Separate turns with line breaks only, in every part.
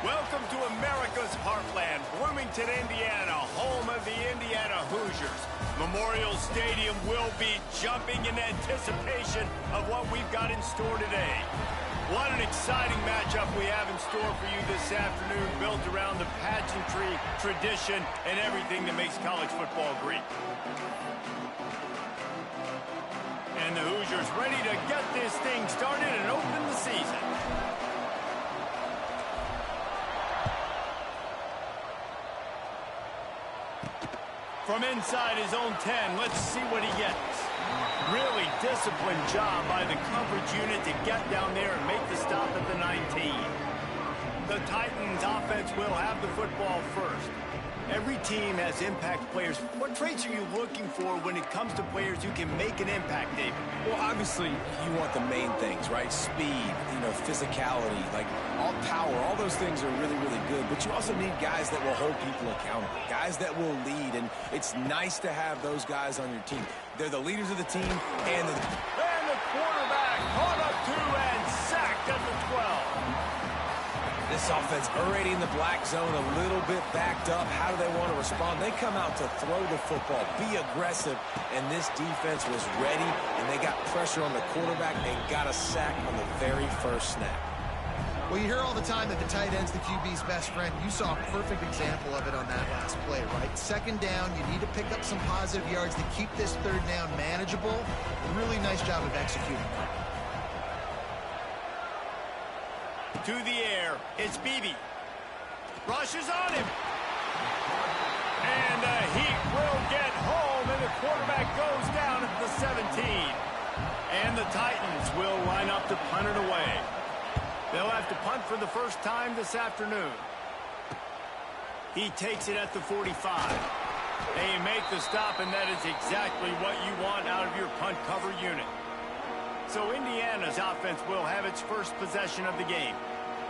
Welcome to America's heartland, Bloomington, Indiana, home of the Indiana Hoosiers. Memorial Stadium will be jumping in anticipation of what we've got in store today. What an exciting matchup we have in store for you this afternoon, built around the pageantry, tradition, and everything that makes college football great. And the Hoosiers ready to get this thing started and open the season. From inside his own 10, let's see what he gets. Really disciplined job by the coverage unit to get down there and make the stop at the 19. The Titans offense will have the football first. Every team has impact players. What traits are you looking for when it comes to players who can make an impact, David?
Well, obviously, you want the main things, right? Speed, physicality, like all power, all those things are really, really good. But you also need guys that will hold people accountable, guys that will lead, and it's nice to have those guys on your team. They're the leaders of the team, and the
quarterback caught up to and sacked at the 12.
This offense already in the black zone, a little bit backed up. How do they want to respond? They come out to throw the football, be aggressive, and this defense was ready, and they got pressure on the quarterback and got a sack on the very first snap.
Well, you hear all the time that the tight end's the QB's best friend. You saw a perfect example of it on that last play, right? Second down, you need to pick up some positive yards to keep this third down manageable. Really nice job of executing.
To the air, it's Beebe. Rushes on him. And the Heat will get home, and the quarterback goes down at the 17. And the Titans will line up to punt it away. They'll have to punt for the first time this afternoon. He takes it at the 45. They make the stop, and that is exactly what you want out of your punt cover unit. So Indiana's offense will have its first possession of the game.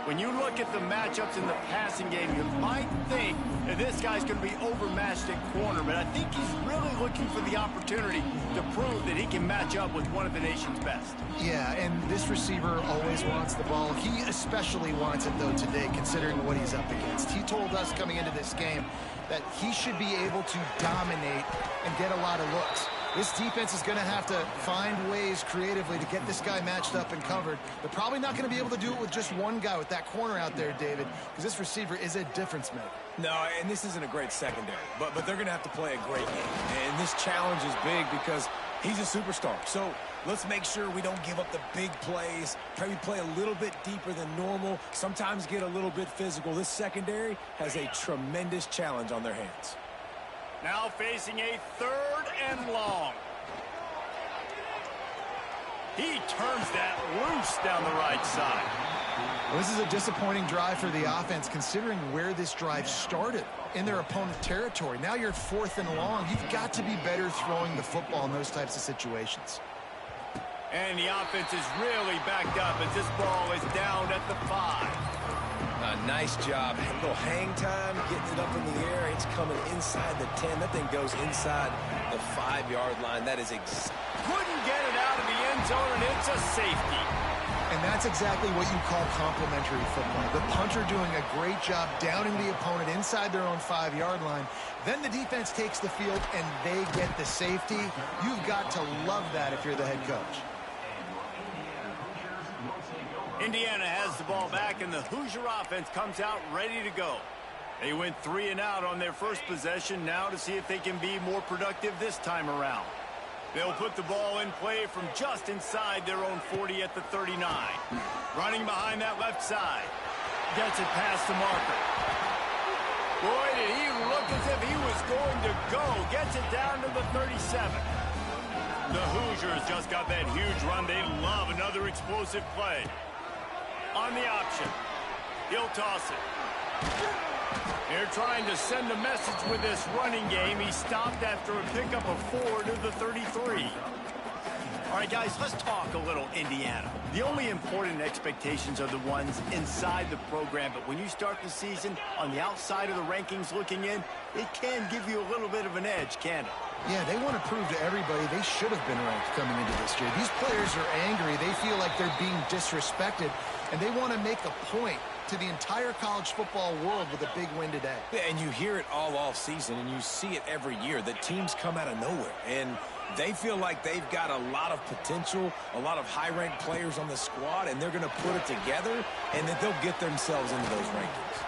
When you look at the matchups in the passing game, you might think that this guy's going to be overmatched at corner, but I think he's really looking for the opportunity to prove that he can match up with one of the nation's best.
Yeah, and this receiver always wants the ball. He especially wants it, though, today, considering what he's up against. He told us coming into this game that he should be able to dominate and get a lot of looks. This defense is going to have to find ways creatively to get this guy matched up and covered. They're probably not going to be able to do it with just one guy with that corner out there, David, because this receiver is a difference maker.
No, and this isn't a great secondary, but they're going to have to play a great game. And this challenge is big because he's a superstar. So let's make sure we don't give up the big plays. Maybe play a little bit deeper than normal. Sometimes get a little bit physical. This secondary has a tremendous challenge on their hands.
Now facing a 3rd and long. He turns that loose down the right side.
Well, this is a disappointing drive for the offense, considering where this drive started, in their opponent's territory. Now you're 4th and long. You've got to be better throwing the football in those types of situations.
And the offense is really backed up as this ball is down at the 5.
Nice job. A little hang time, getting it up in the air. It's coming inside the 10. That thing goes inside the 5-yard line. That is
couldn't get it out of the end zone, and it's a safety.
And that's exactly what you call complementary football. The punter doing a great job downing the opponent inside their own 5-yard line. Then the defense takes the field, and they get the safety. You've got to love that if you're the head coach.
Indiana has the ball back, and the Hoosier offense comes out ready to go. They went 3 and out on their first possession, now to see if they can be more productive this time around. They'll put the ball in play from just inside their own 40 at the 39. Running behind that left side. Gets it past the marker. Boy, did he look as if he was going to go. Gets it down to the 37. The Hoosiers just got that huge run. They love another explosive play. On the option. He'll toss it. They're trying to send a message with this running game. He stopped after a pickup of 4 to the 33. All right, guys, let's talk a little Indiana. The only important expectations are the ones inside the program, but when you start the season on the outside of the rankings looking in, it can give you a little bit of an edge, can't it?
Yeah, they want to prove to everybody they should have been ranked coming into this year. These players are angry. They feel like they're being disrespected, and they want to make a point to the entire college football world with a big win today.
Yeah, and you hear it all off season, and you see it every year, that teams come out of nowhere, and they feel like they've got a lot of potential, a lot of high-ranked players on the squad, and they're going to put it together, and that they'll get themselves into those rankings.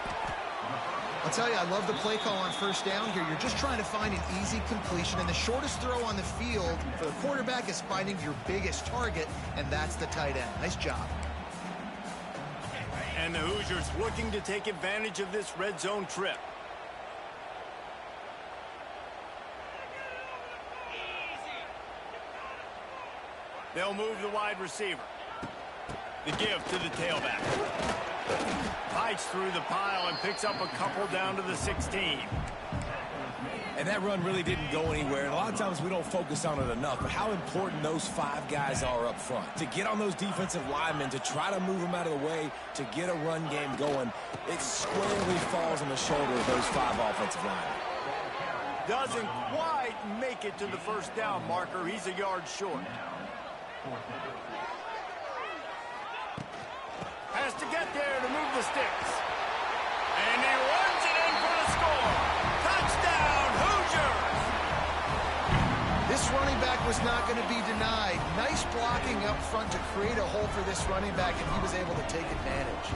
I'll tell you, I love the play call on first down here. You're just trying to find an easy completion, and the shortest throw on the field for the quarterback is finding your biggest target, and that's the tight end. Nice job.
And the Hoosiers looking to take advantage of this red zone trip. They'll move the wide receiver. The give to the tailback. Fights through the pile and picks up a couple down to the 16.
And that run really didn't go anywhere. And a lot of times we don't focus on it enough, but how important those 5 guys are up front. To get on those defensive linemen, to try to move them out of the way, to get a run game going, it squarely falls on the shoulder of those 5 offensive linemen.
Doesn't quite make it to the first down marker. He's a yard short. Has to get there to move the sticks. And he runs it in for the score. Touchdown, Hoosiers!
This running back was not going to be denied. Nice blocking up front to create a hole for this running back, and he was able to take advantage.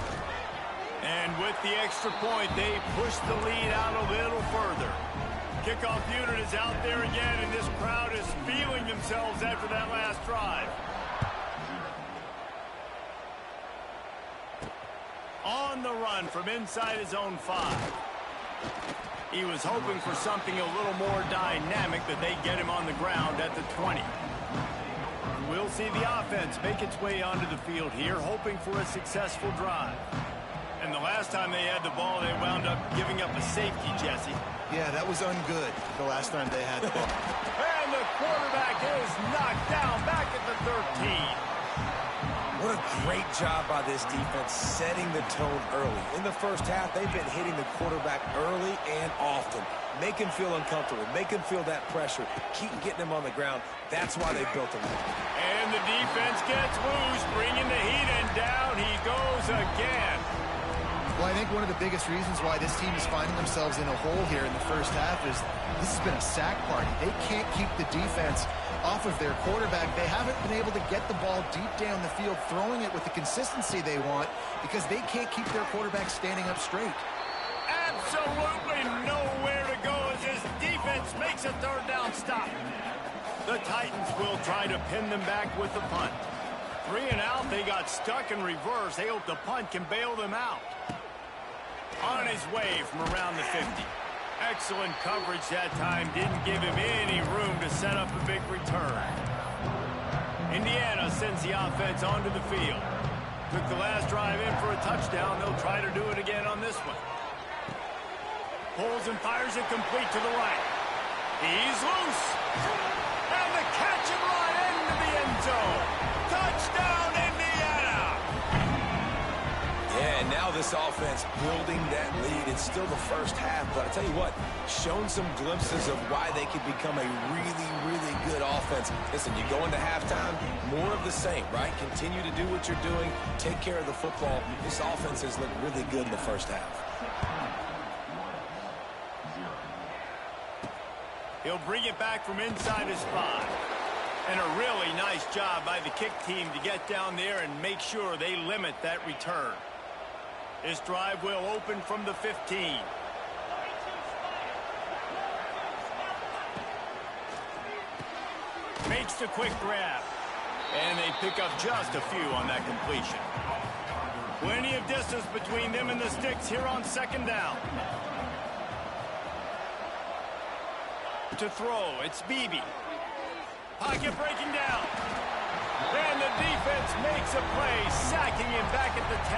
And with the extra point, they push the lead out a little further. Kickoff unit is out there again, and this crowd is feeling themselves after that last drive. On the run from inside his own 5. He was hoping for something a little more dynamic, but they get him on the ground at the 20. We'll see the offense make its way onto the field here, hoping for a successful drive. And the last time they had the ball, they wound up giving up a safety, Jesse.
Yeah, that was ungood the last time they had the ball.
And the quarterback is knocked down back at the 13.
What a great job by this defense setting the tone early. In the first half, they've been hitting the quarterback early and often. Make him feel uncomfortable. Make him feel that pressure. Keep getting him on the ground. That's why they built him.
And the defense gets loose, bringing the heat, and down he goes again.
Well, I think one of the biggest reasons why this team is finding themselves in a hole here in the first half is this has been a sack party. They can't keep the defense off of their quarterback. They haven't been able to get the ball deep down the field, throwing it with the consistency they want, because they can't keep their quarterback standing up straight.
Absolutely nowhere to go as this defense makes a third down stop. The Titans will try to pin them back with the punt. 3 and out, they got stuck in reverse. They hope the punt can bail them out. On his way from around the 50. Excellent coverage that time. Didn't give him any room to set up a big return. Indiana sends the offense onto the field. Took the last drive in for a touchdown. They'll try to do it again on this one. Pulls and fires it complete to the right. He's loose. And the catch and run into the end zone. Touchdown, Indiana!
Yeah, and now this offense building that lead. It's still the first half, but I tell you what, shown some glimpses of why they could become a really, really good offense. Listen, you go into halftime, more of the same, right? Continue to do what you're doing, take care of the football. This offense has looked really good in the first half.
He'll bring it back from inside his 5. And a really nice job by the kick team to get down there and make sure they limit that return. This drive will open from the 15. Makes the quick grab. And they pick up just a few on that completion. Plenty of distance between them and the sticks here on second down. To throw, it's Beebe. Pocket breaking down. And the defense makes a play, sacking him back at the 10.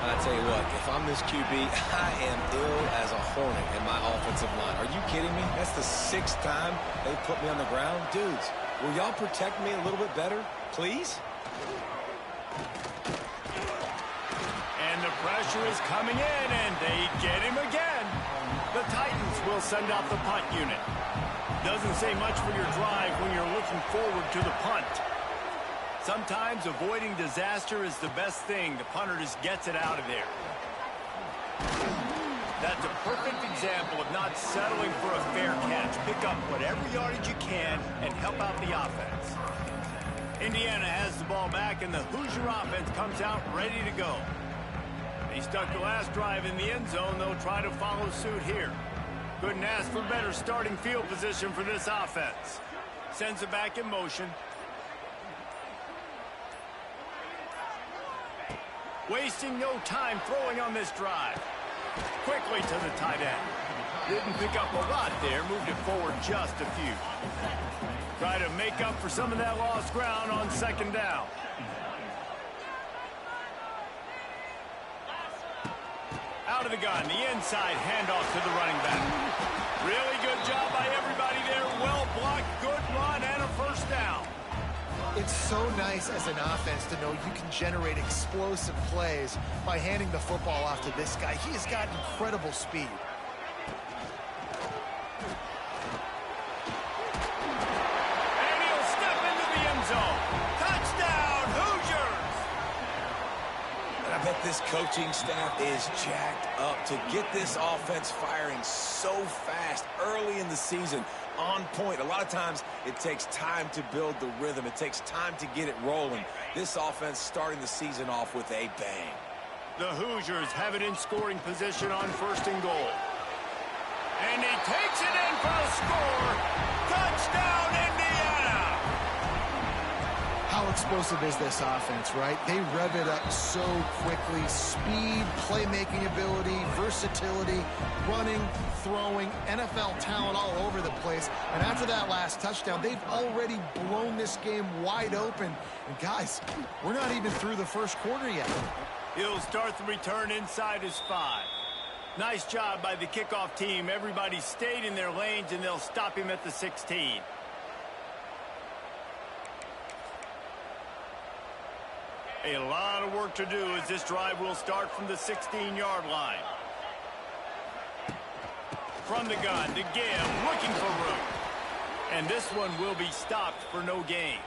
I tell you what, if I'm this QB, I am ill as a hornet in my offensive line. Are you kidding me? That's the 6th time they put me on the ground. Dudes, will y'all protect me a little bit better, please?
And the pressure is coming in, and they get him again. The Titans will send out the punt unit. Doesn't say much for your drive when you're looking forward to the punt. sometimes avoiding disaster is the best thing. The punter just gets it out of there. That's a perfect example of not settling for a fair catch. Pick up whatever yardage you can and help out the offense. Indiana has the ball back, and the Hoosier offense comes out ready to go. They stuck the last drive in the end zone. They'll try to follow suit here. Couldn't ask for better starting field position for this offense. Sends it back in motion. Wasting no time throwing on this drive. Quickly to the tight end. Didn't pick up a lot there. Moved it forward just a few. Try to make up for some of that lost ground on second down. Out of the gun, the inside handoff to the running back. Really good job by everybody there. Well blocked, good run, and a first down.
It's so nice as an offense to know you can generate explosive plays by handing the football off to this guy. He has got incredible speed.
And he'll step into the end zone. Touchdown, Hoosiers!
And I bet this coaching staff is jacked up to get this offense firing so fast early in the season. On point. A lot of times it takes time to build the rhythm. It takes time to get it rolling. This offense starting the season off with a bang.
The Hoosiers have it in scoring position on 1st and goal. And he takes it in for a score. Touchdown, Indiana!
How explosive is this offense, right? They rev it up so quickly. Speed, playmaking ability, versatility, running, throwing, NFL talent all over the place. And after that last touchdown, they've already blown this game wide open. And guys, we're not even through the first quarter yet.
He'll start the return inside his 5. Nice job by the kickoff team. Everybody stayed in their lanes, and they'll stop him at the 16. A lot of work to do as this drive will start from the 16-yard line. From the gun to give, looking for room. And this one will be stopped for no gain.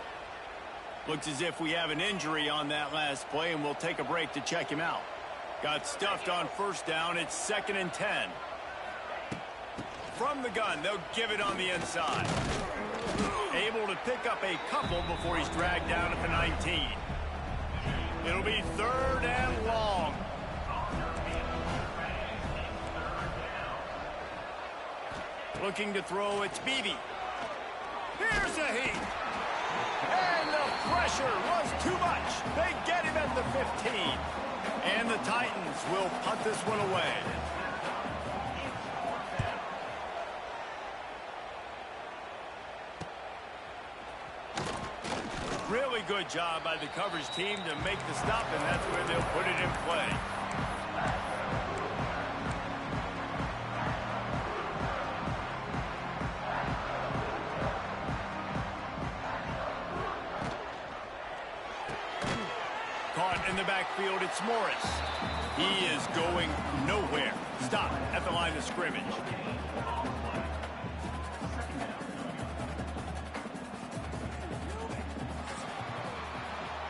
Looks as if we have an injury on that last play, and we'll take a break to check him out. Got stuffed on first down. It's 2nd and 10. From the gun, they'll give it on the inside. Able to pick up a couple before he's dragged down at the 19. It'll be 3rd and long. Looking to throw, it's Beebe. Here's a heat. And the pressure was too much. They get him at the 15. And the Titans will punt this one away. Really good job by the coverage team to make the stop, and that's where they'll put it in play. Caught in the backfield, it's Morris. He is going nowhere. Stop at the line of scrimmage.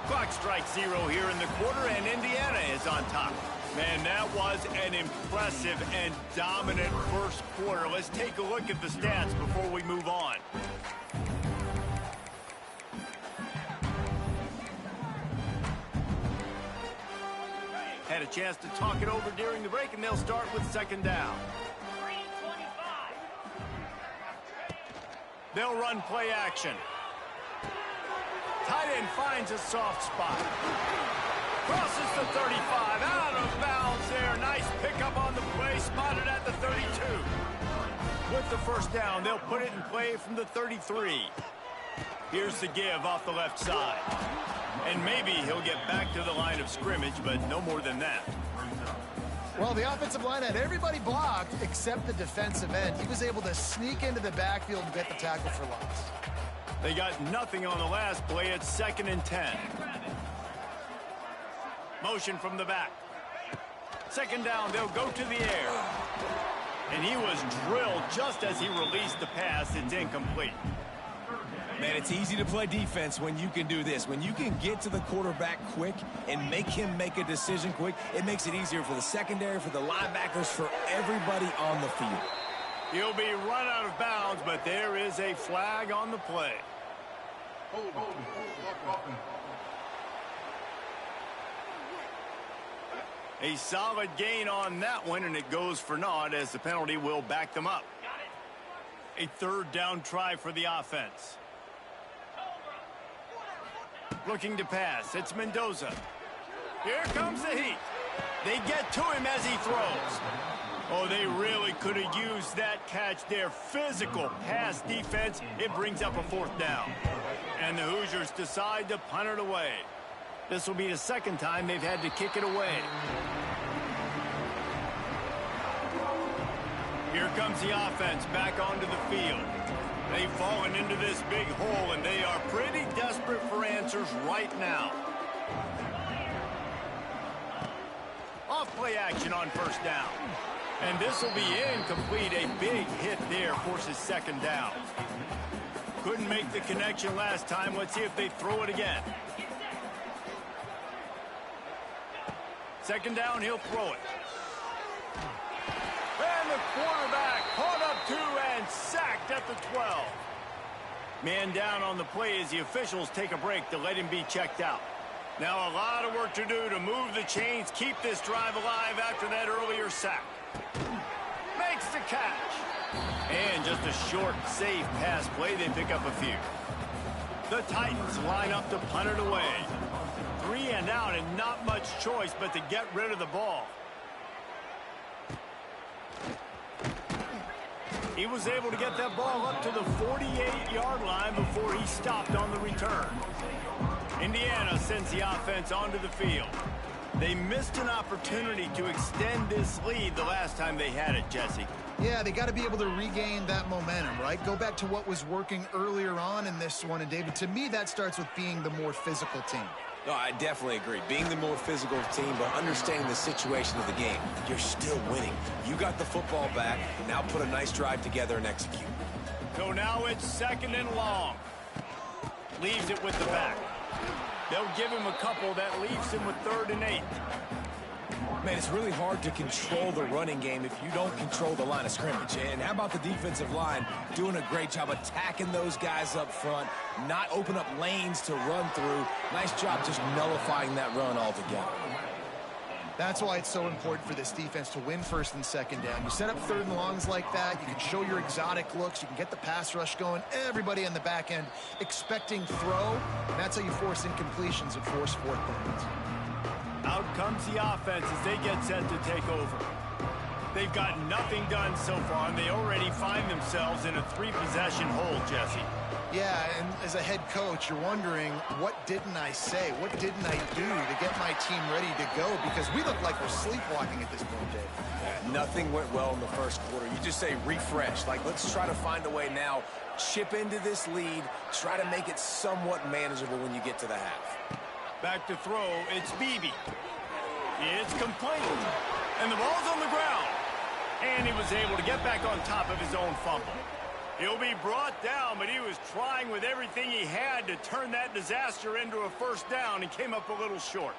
Clock strikes 0 here in the quarter, and Indiana is on top. Man, that was an impressive and dominant first quarter. Let's take a look at the stats before we move on. Had a chance to talk it over during the break, and they'll start with 2nd down. They'll run play action. Tight end finds a soft spot. Crosses the 35, out of bounds there. Nice pickup on the play, spotted at the 32. With the first down, they'll put it in play from the 33. Here's the give off the left side. And maybe he'll get back to the line of scrimmage, but no more than that.
Well, the offensive line had everybody blocked except the defensive end. He was able to sneak into the backfield and get the tackle for loss.
They got nothing on the last play. It's 2nd and 10. Motion from the back. 2nd down, they'll go to the air. And he was drilled just as he released the pass. It's incomplete.
Man, it's easy to play defense when you can do this. When you can get to the quarterback quick and make him make a decision quick, it makes it easier for the secondary, for the linebackers, for everybody on the field.
He'll be run out of bounds, but there is a flag on the play. A solid gain on that one, and it goes for naught as the penalty will back them up. A third down try for the offense. Looking to pass. It's Mendoza. Here comes the heat. They get to him as he throws. Oh, they really could have used that catch there. Physical pass defense. It brings up a fourth down. And the Hoosiers decide to punt it away. This will be the second time they've had to kick it away. Here comes the offense back onto the field. They've fallen into this big hole, and they are pretty desperate for answers right now. Off-play action on first down. And this will be incomplete. A big hit there forces second down. Couldn't make the connection last time. Let's see if they throw it again. Second down, he'll throw it. And the quarterback caught up two and sacked at the 12. Man down on the play as the officials take a break to let him be checked out. Now a lot of work to do to move the chains, keep this drive alive after that earlier sack. Makes the catch. And just a short, safe pass play. They pick up a few. The Titans line up to punt it away. 3 and out and not much choice but to get rid of the ball. He was able to get that ball up to the 48-yard line before he stopped on the return. Indiana sends the offense onto the field. They missed an opportunity to extend this lead the last time they had it, Jesse.
Yeah, they got to be able to regain that momentum, right? Go back to what was working earlier on in this one. And, David, to me, that starts with being the more physical team.
No, I definitely agree. Being the more physical team, but understanding the situation of the game. You're still winning. You got the football back. Now put a nice drive together and execute.
So now it's second and long. Leaves it with the back. They'll give him a couple. That leaves him with 3rd and 8.
Man, it's really hard to control the running game if you don't control the line of scrimmage. And how about the defensive line doing a great job attacking those guys up front, not open up lanes to run through. Nice job just nullifying that run altogether.
That's why it's so important for this defense to win 1st and 2nd down. You set up 3rd and longs like that, you can show your exotic looks, you can get the pass rush going, everybody in the back end expecting throw, and that's how you force incompletions and force 4th downs.
Out comes the offense as they get set to take over. They've got nothing done so far, and they already find themselves in a 3-possession hole, Jesse.
Yeah, and as a head coach, you're wondering, what didn't I say? What didn't I do to get my team ready to go? Because we look like we're sleepwalking at this point, Dave.
Yeah, nothing went well in the first quarter. You just say refresh. Like, let's try to find a way now. Chip into this lead. Try to make it somewhat manageable when you get to the half.
Back to throw, it's Beebe. It's complete. And the ball's on the ground. And he was able to get back on top of his own fumble. He'll be brought down, but he was trying with everything he had to turn that disaster into a 1st down and came up a little short.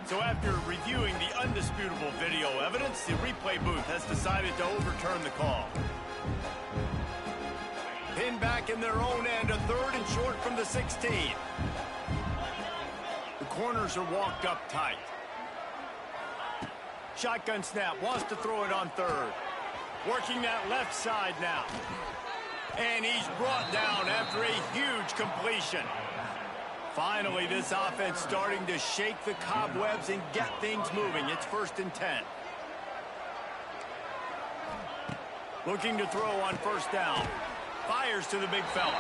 So after reviewing the undisputable video evidence, the replay booth has decided to overturn the call. Pinned back in their own end, a 3rd and short from the 16. The corners are walked up tight. Shotgun snap, wants to throw it on 3rd. Working that left side now. And he's brought down after a huge completion. Finally, this offense starting to shake the cobwebs and get things moving. It's 1st and 10. Looking to throw on 1st down. Fires to the big fella.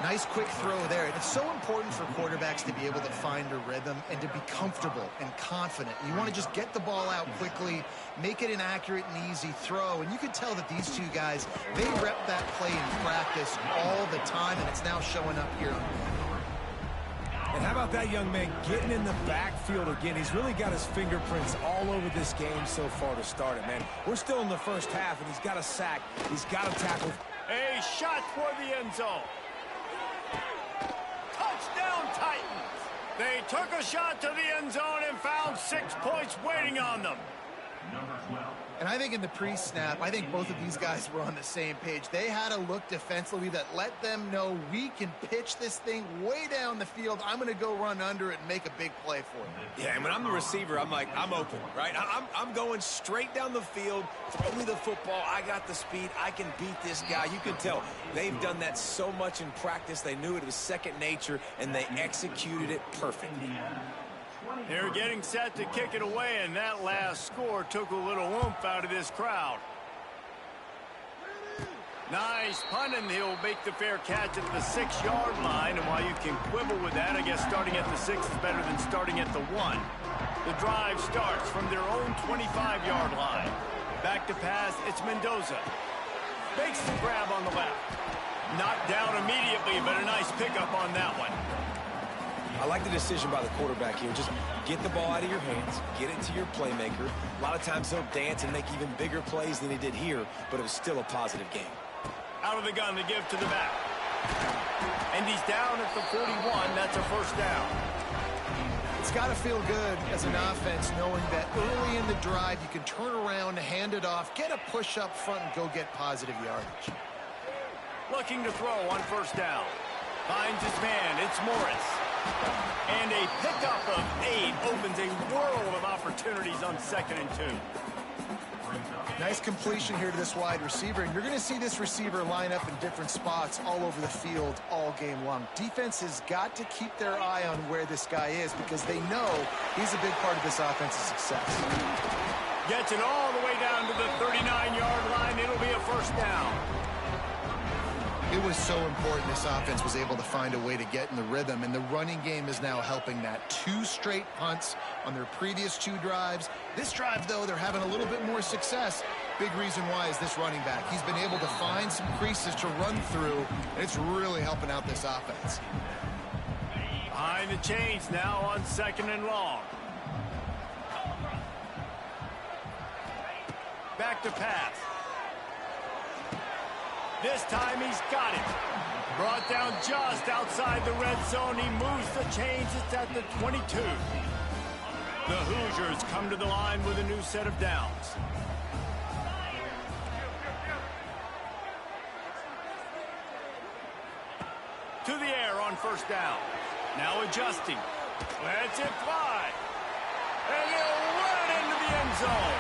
Nice quick throw there. And it's so important for quarterbacks to be able to find a rhythm and to be comfortable and confident. You want to just get the ball out quickly, make it an accurate and easy throw. And you can tell that these two guys, they rep that play in practice all the time, and it's now showing up here.
And how about that young man getting in the backfield again? He's really got his fingerprints all over this game so far to start it, man. We're still in the first half, and he's got a sack. He's got a tackle.
A shot for the end zone. Touchdown, Titans. They took a shot to the end zone and found 6 points waiting on them.
And I think in the pre-snap, I think both of these guys were on the same page. They had a look defensively that let them know we can pitch this thing way down the field. I'm going to go run under it and make a big play for you.
Yeah, and when I'm the receiver, I'm like, I'm open, right? I'm going straight down the field. Throw me the football. I got the speed. I can beat this guy. You can tell they've done that so much in practice. They knew it was second nature, and they executed it perfectly.
They're getting set to kick it away, and that last score took a little oomph out of this crowd. Nice punt, and he'll make the fair catch at the 6-yard line. And while you can quibble with that, I guess starting at the 6 is better than starting at the 1. The drive starts from their own 25-yard line. Back to pass, it's Mendoza. Makes the grab on the left. Knocked down immediately, but a nice pickup on that one.
I like the decision by the quarterback here. Just get the ball out of your hands, get it to your playmaker. A lot of times he'll dance and make even bigger plays than he did here, but it was still a positive game.
Out of the gun to give to the back. And he's down at the 41. That's a first down.
It's got to feel good as an offense knowing that early in the drive you can turn around, hand it off, get a push up front, and go get positive yardage.
Looking to throw on first down. Finds his man. It's Morris. And a pickup of 8 opens a world of opportunities on 2nd and 2.
Nice completion here to this wide receiver, and you're going to see this receiver line up in different spots all over the field all game long. Defense has got to keep their eye on where this guy is because they know he's a big part of this offense's success.
Gets it all the way down to the 39-yard line. It'll be a first down.
It was so important this offense was able to find a way to get in the rhythm, and the running game is now helping that. 2 straight punts on their previous 2 drives. This drive, though, they're having a little bit more success. Big reason why is this running back. He's been able to find some creases to run through, and it's really helping out this offense.
Behind the chains now on 2nd and long. Back to pass. This time he's got it. Brought down just outside the red zone. He moves the chains. It's at the 22. The Hoosiers come to the line with a new set of downs. To the air on first down. Now adjusting. Lets it fly. And he'll run it into the end zone.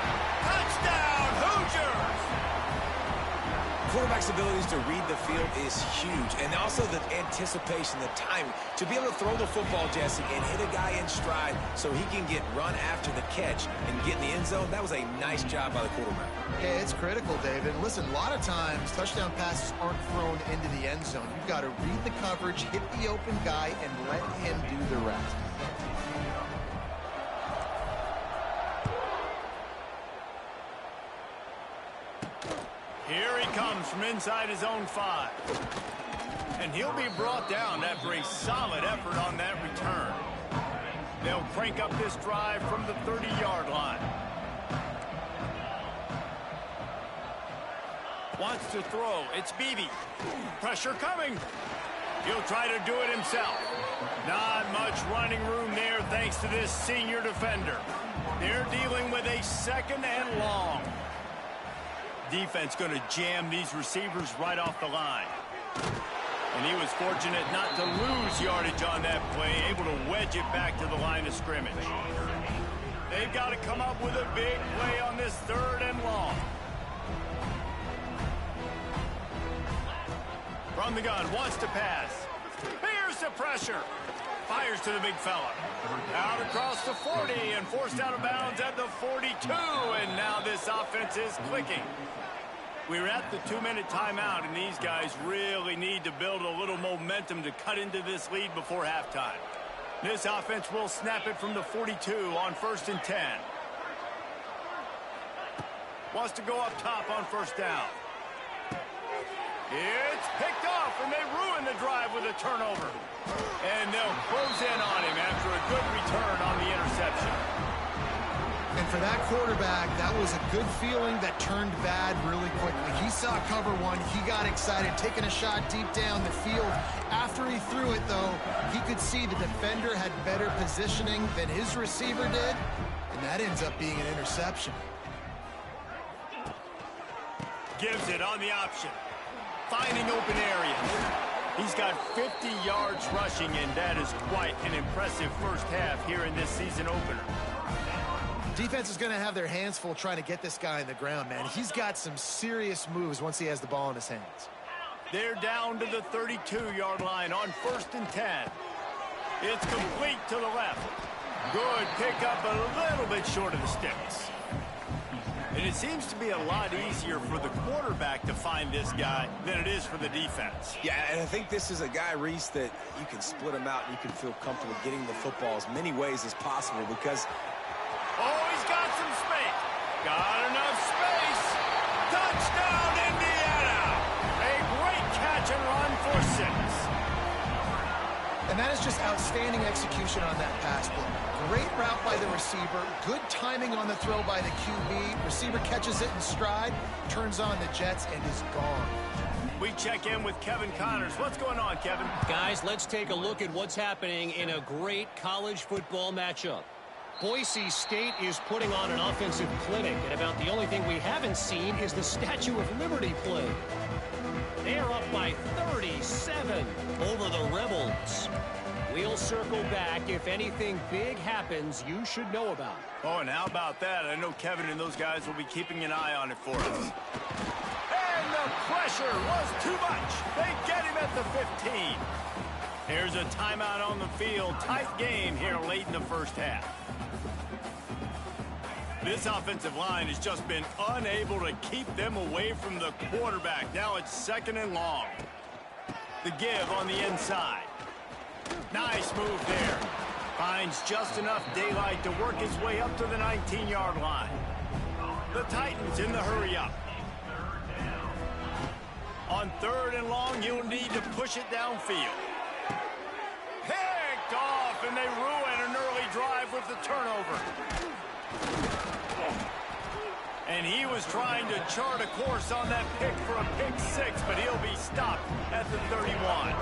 Touchdown, Hoosiers!
Quarterback's abilities to read the field is huge, and also the anticipation, the timing. To be able to throw the football, Jesse, and hit a guy in stride so he can get run after the catch and get in the end zone, that was a nice job by the quarterback.
Yeah, it's critical, David. Listen, a lot of times touchdown passes aren't thrown into the end zone. You've got to read the coverage, hit the open guy, and let him do the rest.
Here he comes from inside his own 5. And he'll be brought down after a solid effort on that return. They'll crank up this drive from the 30-yard line. Wants to throw. It's Beebe. Pressure coming. He'll try to do it himself. Not much running room there thanks to this senior defender. They're dealing with a 2nd and long. Defense going to jam these receivers right off the line. And he was fortunate not to lose yardage on that play, able to wedge it back to the line of scrimmage. They've got to come up with a big play on this 3rd and long. From the gun, wants to pass. Here's the pressure. Fires to the big fella. Out across the 40 and forced out of bounds at the 42. And now this offense is clicking. We're at the 2-minute timeout, and these guys really need to build a little momentum to cut into this lead before halftime. This offense will snap it from the 42 on 1st and 10. Wants to go up top on first down. It's picked off, and they ruin the the drive with a turnover. And they'll close in on him after a good return on the interception.
And for that quarterback, that was a good feeling that turned bad really quickly. He saw cover one. He got excited, taking a shot deep down the field. After he threw it, though, he could see the defender had better positioning than his receiver did, and that ends up being an interception.
Gives it on the option. Finding open areas. He's got 50 yards rushing, and that is quite an impressive first half here in this season opener.
Defense is going to have their hands full trying to get this guy in the ground, man. He's got some serious moves once he has the ball in his hands.
They're down to the 32-yard line on 1st and 10. It's complete to the left. Good pickup, a little bit short of the sticks. And it seems to be a lot easier for the quarterback to find this guy than it is for the defense.
Yeah, and I think this is a guy, Reese, that you can split him out and you can feel comfortable getting the football as many ways as possible because...
Oh, he's got some space. Got enough space. Touchdown, Indiana. A great catch and run for 6.
And that is just outstanding execution on that pass play. Great route by the receiver. Good timing on the throw by the QB. Receiver catches it in stride, turns on the jets, and is gone.
We check in with Kevin Connors. What's going on, Kevin?
Guys, let's take a look at what's happening in a great college football matchup. Boise State is putting on an offensive clinic, and about the only thing we haven't seen is the Statue of Liberty play. They are up by 37 over the Rebels. We'll circle back. If anything big happens, you should know about it.
Oh, and how about that? I know Kevin and those guys will be keeping an eye on it for us. And the pressure was too much. They get him at the 15. Here's a timeout on the field. Tight game here late in the first half. This offensive line has just been unable to keep them away from the quarterback. Now it's 2nd and long. The give on the inside. Nice move there. Finds just enough daylight to work his way up to the 19-yard line. The Titans in the hurry up. On 3rd and long, you'll need to push it downfield. Picked off, and they ruin an early drive with the turnover. And he was trying to chart a course on that pick for a pick 6, but he'll be stopped at the 31.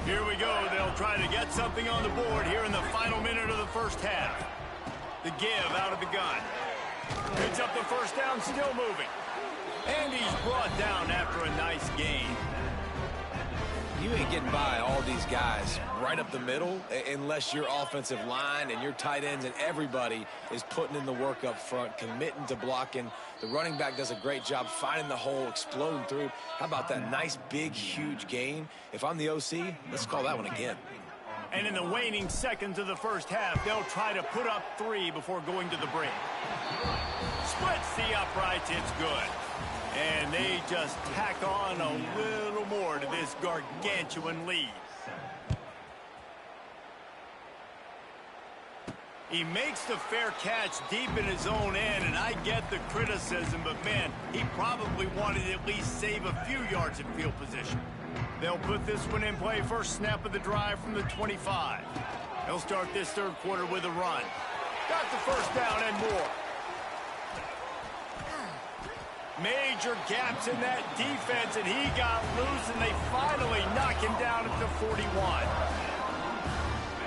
Here we go. They'll try to get something on the board here in the final minute of the first half. The give out of the gun. Picks up the first down, still moving. And he's brought down after a nice gain.
You ain't getting by all these guys right up the middle unless your offensive line and your tight ends and everybody is putting in the work up front, committing to blocking. The running back does a great job finding the hole, exploding through. How about that nice, big, huge gain? If I'm the OC, let's call that one again.
And in the waning seconds of the first half, they'll try to put up 3 before going to the break. Splits the uprights, it's good. And they just tack on a little more to this gargantuan lead. He makes the fair catch deep in his own end, and I get the criticism, but man, he probably wanted to at least save a few yards in field position. They'll put this one in play first snap of the drive from the 25. They'll start this 3rd quarter with a run. Got the first down and more. Major gaps in that defense, and he got loose, and they finally knock him down at the 41.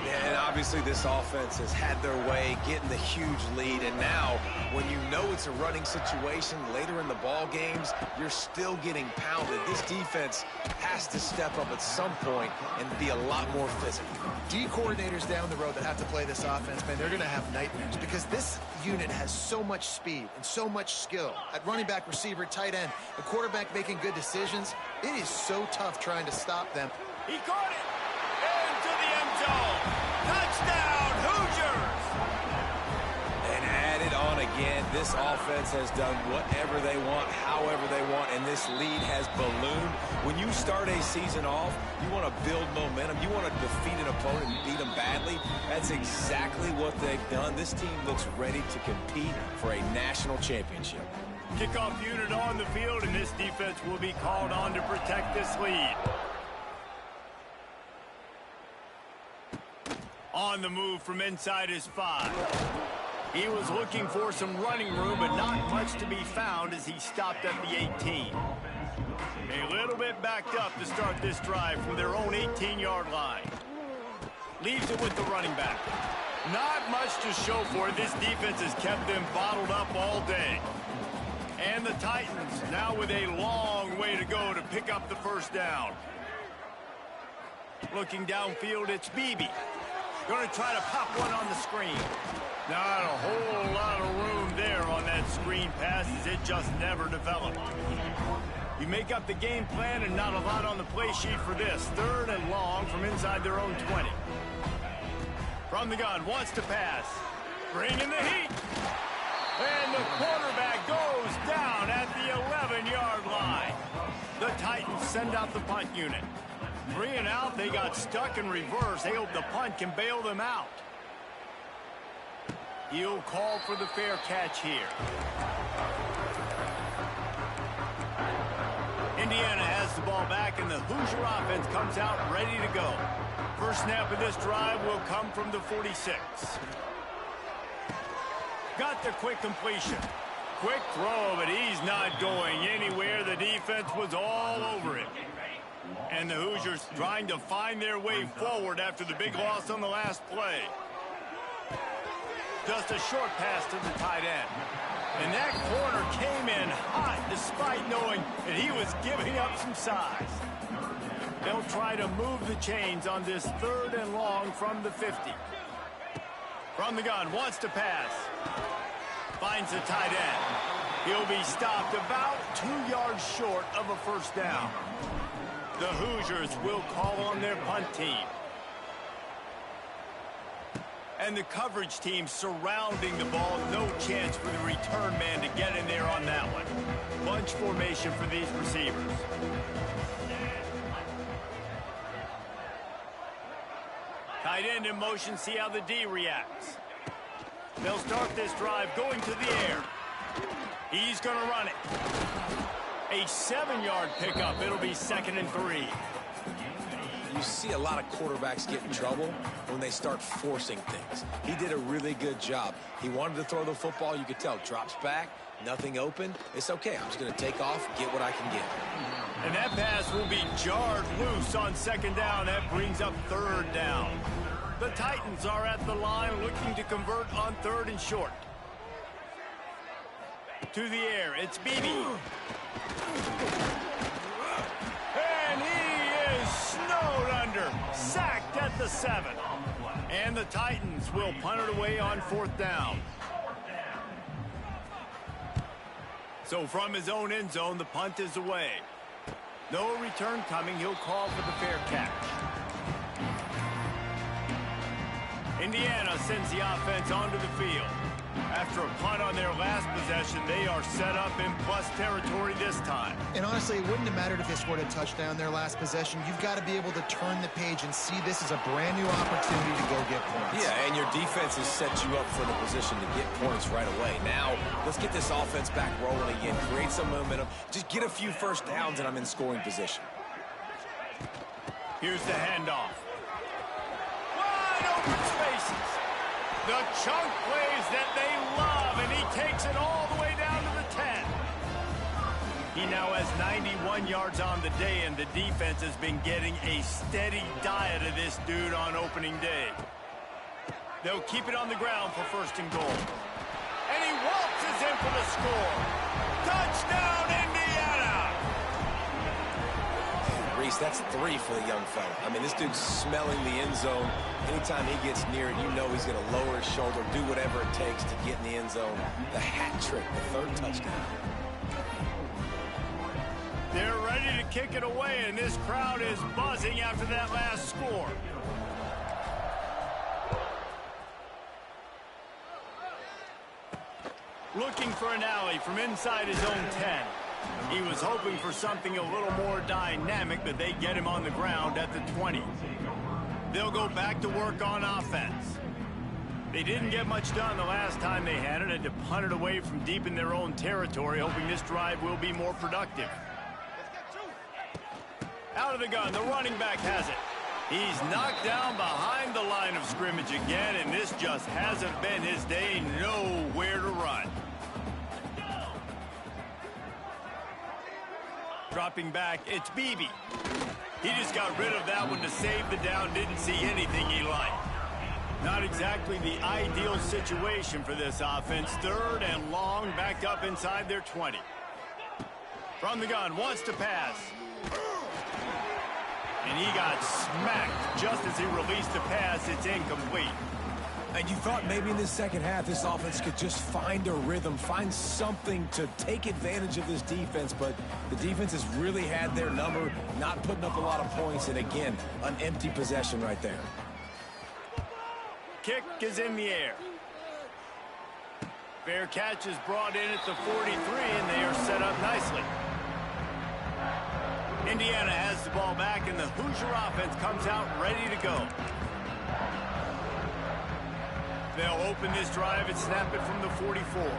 Yeah, and obviously this offense has had their way, getting the huge lead, and now when you know it's a running situation later in the ball games, you're still getting pounded. This defense has to step up at some point and be a lot more physical.
D coordinators down the road that have to play this offense, man, they're going to have nightmares because this unit has so much speed and so much skill. At running back, receiver, tight end, the quarterback making good decisions, it is so tough trying to stop them.
He caught it! Into the end zone! Touchdown, Hoosiers!
And added on again, this offense has done whatever they want, however they want, and this lead has ballooned. When you start a season off, you want to build momentum. You want to defeat an opponent and beat them badly. That's exactly what they've done. This team looks ready to compete for a national championship.
Kickoff unit on the field, and this defense will be called on to protect this lead. On the move from inside his 5. He was looking for some running room, but not much to be found as he stopped at the 18. A little bit backed up to start this drive from their own 18-yard line. Leaves it with the running back. Not much to show for it. This defense has kept them bottled up all day. And the Titans now with a long way to go to pick up the first down. Looking downfield, it's Beebe. Going to try to pop one on the screen. Not a whole lot of room there on that screen pass as it just never developed. You make up the game plan and not a lot on the play sheet for this. 3rd and long from inside their own 20. From the gun, wants to pass. Bring in the heat. And the quarterback goes down at the 11-yard line. The Titans send out the punt unit. 3 and out, they got stuck in reverse. They hope the punt can bail them out. He'll call for the fair catch here. Indiana has the ball back, and the Hoosier offense comes out ready to go. First snap of this drive will come from the 46. Got the quick completion. Quick throw, but he's not going anywhere. The defense was all over it. And the Hoosiers trying to find their way forward after the big loss on the last play. Just a short pass to the tight end. And that corner came in hot despite knowing that he was giving up some size. They'll try to move the chains on this 3rd and long from the 50. From the gun, wants to pass. Finds the tight end. He'll be stopped about 2 yards short of a first down. The Hoosiers will call on their punt team. And the coverage team surrounding the ball. No chance for the return man to get in there on that one. Bunch formation for these receivers. Tight end in motion, see how the D reacts. They'll start this drive going to the air. He's going to run it. A 7-yard pickup. It'll be 2nd and 3.
You see a lot of quarterbacks get in trouble when they start forcing things. He did a really good job. He wanted to throw the football. You could tell. Drops back, nothing open. It's okay. I'm just going to take off, get what I can get.
And that pass will be jarred loose on 2nd down. That brings up 3rd down. The Titans are at the line looking to convert on 3rd and short. To the air, it's Beebe. And he is snowed under. Sacked at the 7. And the Titans will punt it away on 4th down. So from his own end zone, the punt is away. No return coming. He'll call for the fair catch. Indiana sends the offense onto the field. After a punt on their last possession, they are set up in plus territory this time.
And honestly, it wouldn't have mattered if they scored a touchdown their last possession. You've got to be able to turn the page and see this as a brand new opportunity to go get points.
Yeah, and your defense has set you up for the position to get points right away. Now, let's get this offense back rolling again, create some momentum, just get a few first downs, and I'm in scoring position.
Here's the handoff. Wide open spaces. The chunk plays that they love, and he takes it all the way down to the 10. He now has 91 yards on the day, and the defense has been getting a steady diet of this dude on opening day. They'll keep it on the ground for 1st and goal. And he waltzes in for the score. Touchdown, Indiana!
Reese, that's 3 for the young fella. I mean, this dude's smelling the end zone. Anytime he gets near it, you know he's going to lower his shoulder, do whatever it takes to get in the end zone. The hat trick, the 3rd touchdown.
They're ready to kick it away, and this crowd is buzzing after that last score. Looking for an alley from inside his own 10. He was hoping for something a little more dynamic, but they get him on the ground at the 20. They'll go back to work on offense. They didn't get much done the last time they had it, and to punt it away from deep in their own territory, hoping this drive will be more productive. Out of the gun, the running back has it. He's knocked down behind the line of scrimmage again, and this just hasn't been his day. Nowhere to run. Dropping back, it's Beebe. He just got rid of that one to save the down. Didn't see anything he liked. Not exactly the ideal situation for this offense. 3rd and long, backed up inside their 20. From the gun, wants to pass. And he got smacked just as he released the pass. It's incomplete.
And you thought maybe in this second half this offense could just find a rhythm, find something to take advantage of this defense, but the defense has really had their number, not putting up a lot of points, and again, an empty possession right there.
Kick is in the air. Fair catch is brought in at the 43, and they are set up nicely. Indiana has the ball back, and the Hoosier offense comes out ready to go. They'll open this drive and snap it from the 44.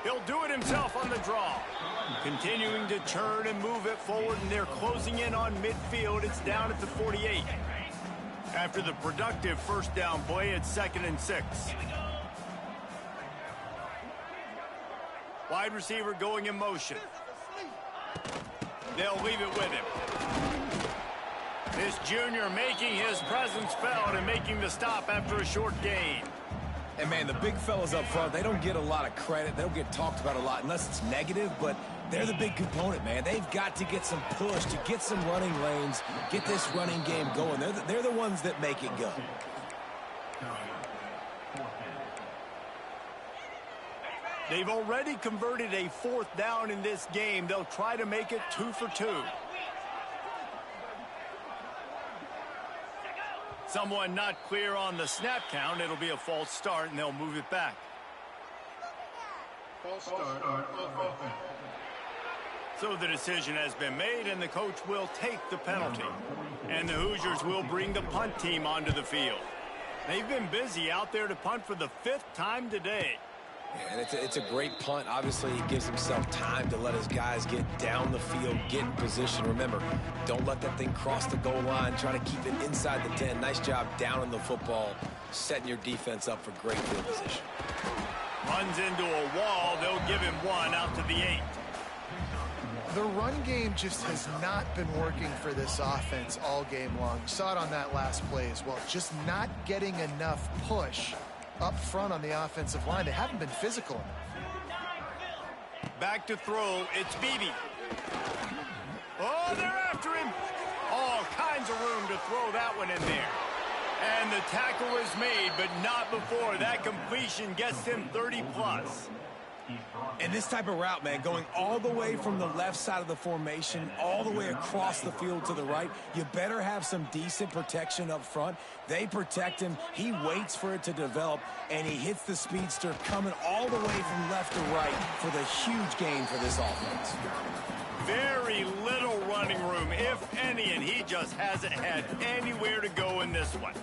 He'll do it himself on the draw. Continuing to turn and move it forward, and they're closing in on midfield. It's down at the 48. After the productive first down play, it's 2nd and 6. Wide receiver going in motion. They'll leave it with him. This junior making his presence felt and making the stop after a short gain.
And, man, the big fellas up front, they don't get a lot of credit. They don't get talked about a lot unless it's negative, but they're the big component, man. They've got to get some push, to get some running lanes, get this running game going. They're the ones that make it go.
They've already converted a 4th down in this game. They'll try to make it 2 for 2. Someone not clear on the snap count. It'll be a false start, and they'll move it back.
False start.
So the decision has been made, and the coach will take the penalty. And the Hoosiers will bring the punt team onto the field. They've been busy out there to punt for the 5th time today.
Yeah, and it's a great punt. Obviously, he gives himself time to let his guys get down the field, get in position. Remember, don't let that thing cross the goal line. Try to keep it inside the 10. Nice job down in the football, setting your defense up for great field position.
Runs into a wall. They'll give him 1 out to the 8.
The run game just has not been working for this offense all game long. You saw it on that last play as well. Just not getting enough push up front on the offensive line. They haven't been physical enough.
Back to throw. It's Beebe. Oh, they're after him. All kinds of room to throw that one in there. And the tackle is made, but not before. That completion gets him 30-plus.
And this type of route, man, going all the way from the left side of the formation, all the way across the field to the right, you better have some decent protection up front. They protect him. He waits for it to develop, and he hits the speedster coming all the way from left to right for the huge gain for this offense.
Very little running room, if any, and he just hasn't had anywhere to go in this one.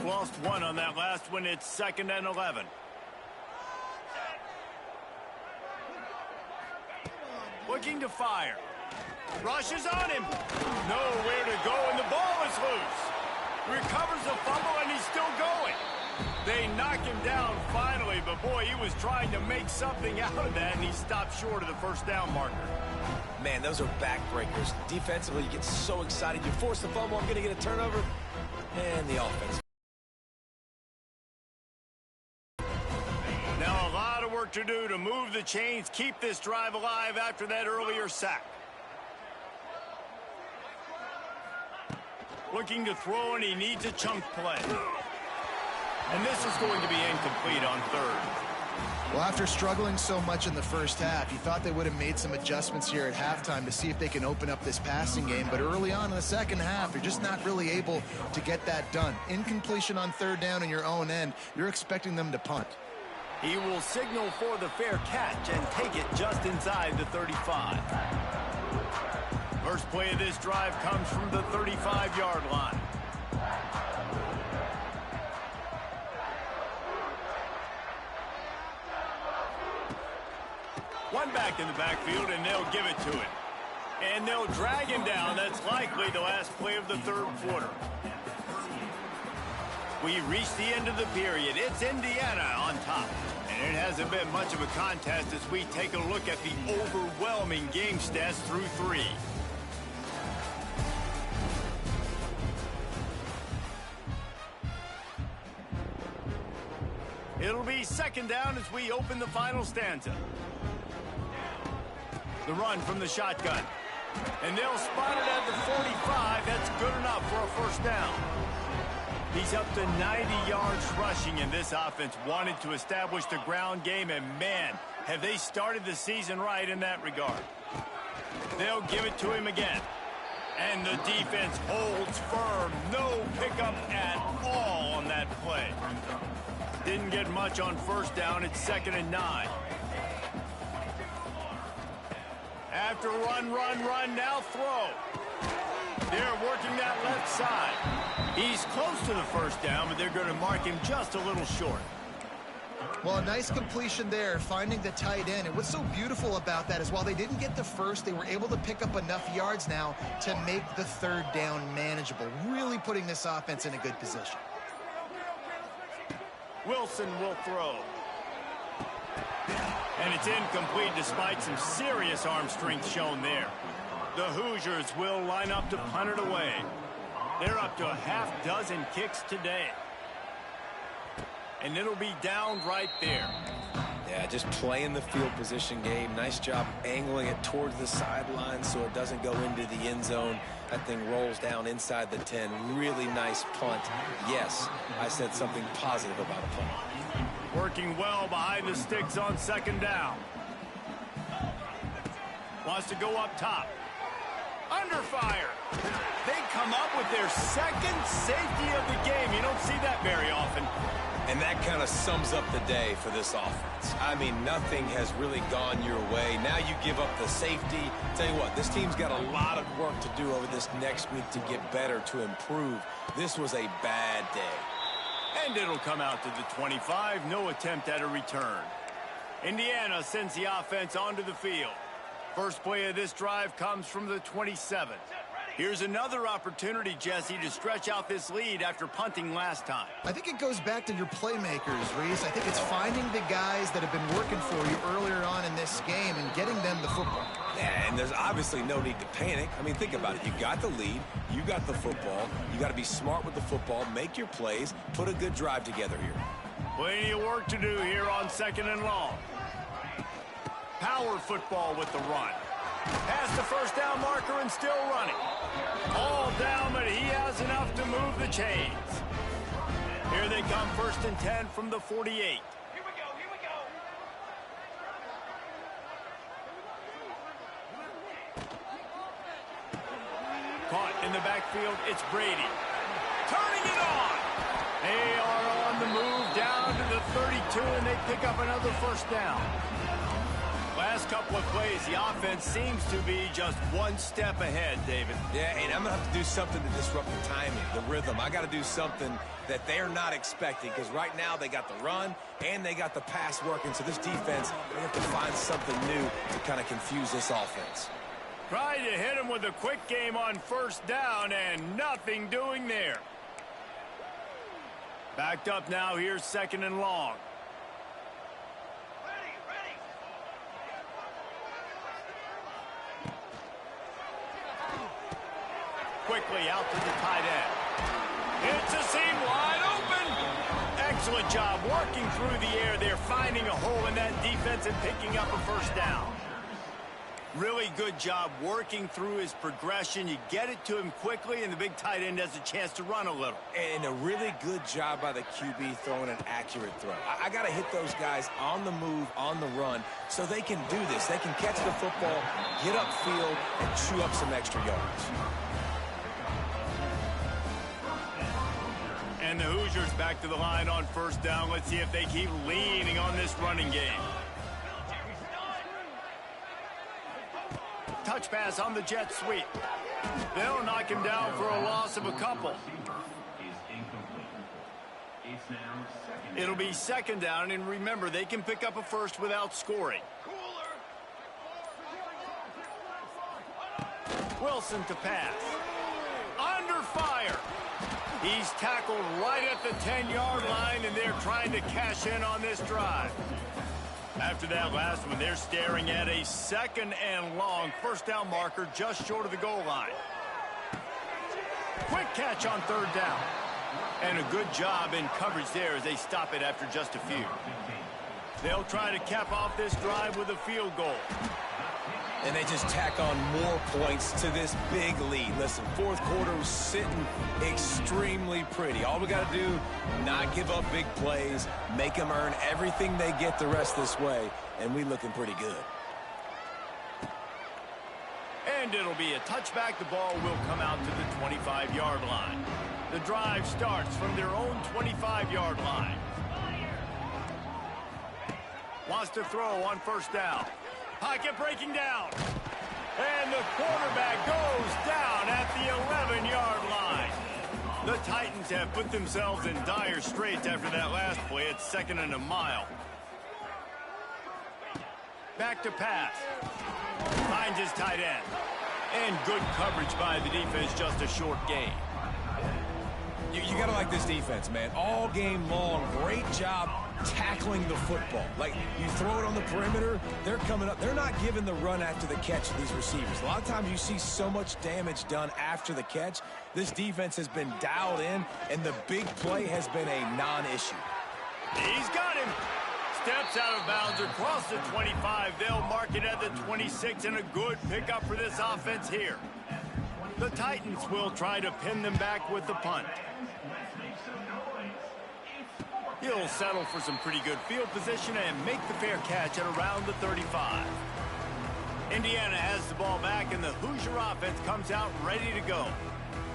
Lost 1 on that last one. It's 2nd and 11. Looking to fire. Rushes on him. Nowhere to go, and the ball is loose. Recovers the fumble, and he's still going. They knock him down finally, but boy, he was trying to make something out of that, and he stopped short of the first down marker.
Man, those are backbreakers. Defensively, you get so excited. You force the fumble, I'm going to get a turnover, and the offense.
Now a lot of work to do to move the chains, keep this drive alive after that earlier sack. Looking to throw, and he needs a chunk play. And this is going to be incomplete on 3rd.
Well, after struggling so much in the first half, you thought they would have made some adjustments here at halftime to see if they can open up this passing game. But early on in the second half, you're just not really able to get that done. Incompletion on 3rd down in your own end, you're expecting them to punt.
He will signal for the fair catch and take it just inside the 35. First play of this drive comes from the 35-yard line. One back in the backfield, and they'll give it to him. And they'll drag him down. That's likely the last play of the third quarter. We reach the end of the period. It's Indiana on top. And it hasn't been much of a contest as we take a look at the overwhelming game stats through 3. It'll be second down as we open the final stanza. The run from the shotgun. And they'll spot it at the 45. That's good enough for a first down. He's up to 90 yards rushing, and this offense wanted to establish the ground game, and man, have they started the season right in that regard. They'll give it to him again. And the defense holds firm. No pickup at all on that play. Didn't get much on first down. It's 2nd and 9. After run, now throw. They're working that left side. He's close to the first down, but they're going to mark him just a little short.
Well, a nice completion there, finding the tight end. And what's so beautiful about that is while they didn't get the first, they were able to pick up enough yards now to make the third down manageable, really putting this offense in a good position.
Wilson will throw. And it's incomplete despite some serious arm strength shown there. The Hoosiers will line up to punt it away. They're up to a half-dozen kicks today. And it'll be down right there.
Yeah, just playing the field position game. Nice job angling it towards the sideline so it doesn't go into the end zone. That thing rolls down inside the 10. Really nice punt. Yes, I said something positive about a punt.
Working well behind the sticks on second down. Wants to go up top. Under fire. They come up with their second safety of the game. You don't see that very often.
And that kind of sums up the day for this offense. I mean, nothing has really gone your way. Now you give up the safety. Tell you what, this team's got a lot of work to do over this next week to get better, to improve. This was a bad day.
And it'll come out to the 25. No attempt at a return. Indiana sends the offense onto the field. First play of this drive comes from the 27. Here's another opportunity, Jesse, to stretch out this lead after punting last time.
I think it goes back to your playmakers, Reese. I think it's finding the guys that have been working for you earlier on in this game and getting them the football.
Yeah, and there's obviously no need to panic. I mean, think about it. You got the lead. You got the football. You got to be smart with the football. Make your plays. Put a good drive together here.
Plenty of work to do here on 2nd and long. Power football with the run. Past the first down marker and still running. All down, but he has enough to move the chains. Here they come, 1st and 10 from the 48.
Here we go.
Caught in the backfield, it's Brady. Turning it on. They are on the move down to the 32, and they pick up another first down. Last couple of plays, the offense seems to be just one step ahead, David.
Yeah, and I'm going to have to do something to disrupt the timing, the rhythm. I got to do something that they're not expecting because right now they got the run and they got the pass working. So this defense, they have to find something new to kind of confuse this offense.
Try to hit him with a quick game on first down and nothing doing there. Backed up now, here's 2nd and long. Quickly out to the tight end. It's a seam wide open. Excellent job working through the air. They're finding a hole in that defense and picking up a first down. Really good job working through his progression. You get it to him quickly, and the big tight end has a chance to run a little.
And a really good job by the QB throwing an accurate throw. I got to hit those guys on the move, on the run, so they can do this. They can catch the football, get upfield, and chew up some extra yards.
And the Hoosiers back to the line on first down. Let's see if they keep leaning on this running game. Touch pass on the jet sweep. They'll knock him down for a loss of a couple. It'll be 2nd down, and remember, they can pick up a first without scoring. Wilson to pass. Under fire. He's tackled right at the 10-yard line, and they're trying to cash in on this drive. After that last one, they're staring at a 2nd and long first down marker just short of the goal line. Quick catch on 3rd down. And a good job in coverage there as they stop it after just a few. They'll try to cap off this drive with a field goal.
And they just tack on more points to this big lead. Listen, 4th quarter was sitting extremely pretty. All we got to do, not give up big plays, make them earn everything they get the rest this way, and we looking pretty good.
And it'll be a touchback. The ball will come out to the 25-yard line. The drive starts from their own 25-yard line. Wants to throw on 1st down. Pocket breaking down. And the quarterback goes down at the 11-yard line. The Titans have put themselves in dire straits after that last play. It's 2nd and a mile. Back to pass. Finds his tight end. And good coverage by the defense, just a short gain.
You got to like this defense, man. All game long, great job tackling the football. Like, you throw it on the perimeter, they're coming up. They're not giving the run after the catch to these receivers. A lot of times you see so much damage done after the catch. This defense has been dialed in, and the big play has been a non-issue.
He's got him. Steps out of bounds across the 25. They'll mark it at the 26, and a good pickup for this offense here. The Titans will try to pin them back with the punt. He'll settle for some pretty good field position and make the fair catch at around the 35. Indiana has the ball back, and the Hoosier offense comes out ready to go.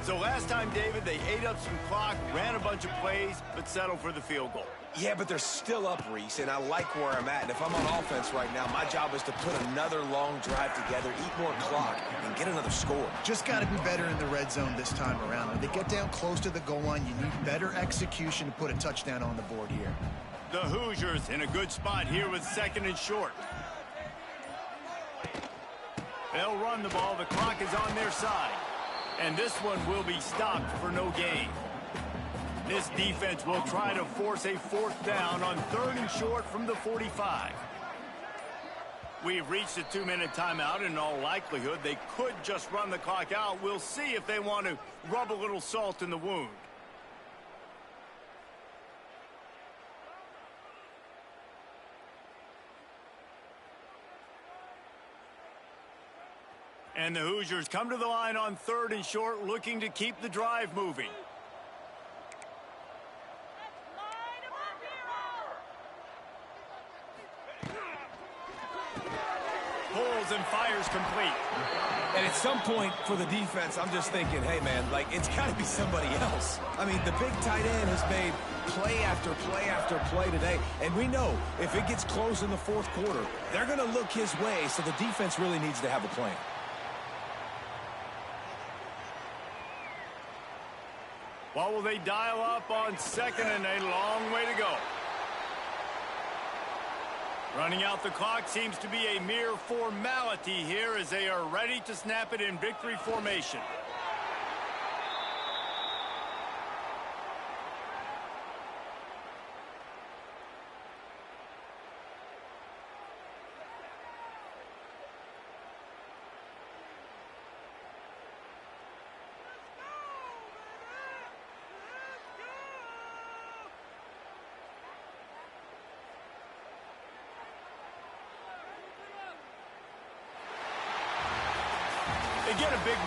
So last time, David, they ate up some clock, ran a bunch of plays, but settled for the field goal.
Yeah, but they're still up, Reese, and I like where I'm at. And if I'm on offense right now, my job is to put another long drive together, eat more clock, and get another score.
Just got to be better in the red zone this time around. When they get down close to the goal line, you need better execution to put a touchdown on the board here.
The Hoosiers in a good spot here with 2nd and short. They'll run the ball. The clock is on their side. And this one will be stopped for no gain. This defense will try to force a 4th down on 3rd and short from the 45. We've reached a 2-minute timeout. In all likelihood, they could just run the clock out. We'll see if they want to rub a little salt in the wound. And the Hoosiers come to the line on 3rd and short, looking to keep the drive moving. Pulls and fires complete.
And at some point for the defense, I'm just thinking, hey, man, like, it's got to be somebody else. I mean, the big tight end has made play after play after play today. And we know if it gets close in the 4th quarter, they're going to look his way, so the defense really needs to have a plan.
What will they dial up on 2nd and a long way to go? Running out the clock seems to be a mere formality here as they are ready to snap it in victory formation. They get a big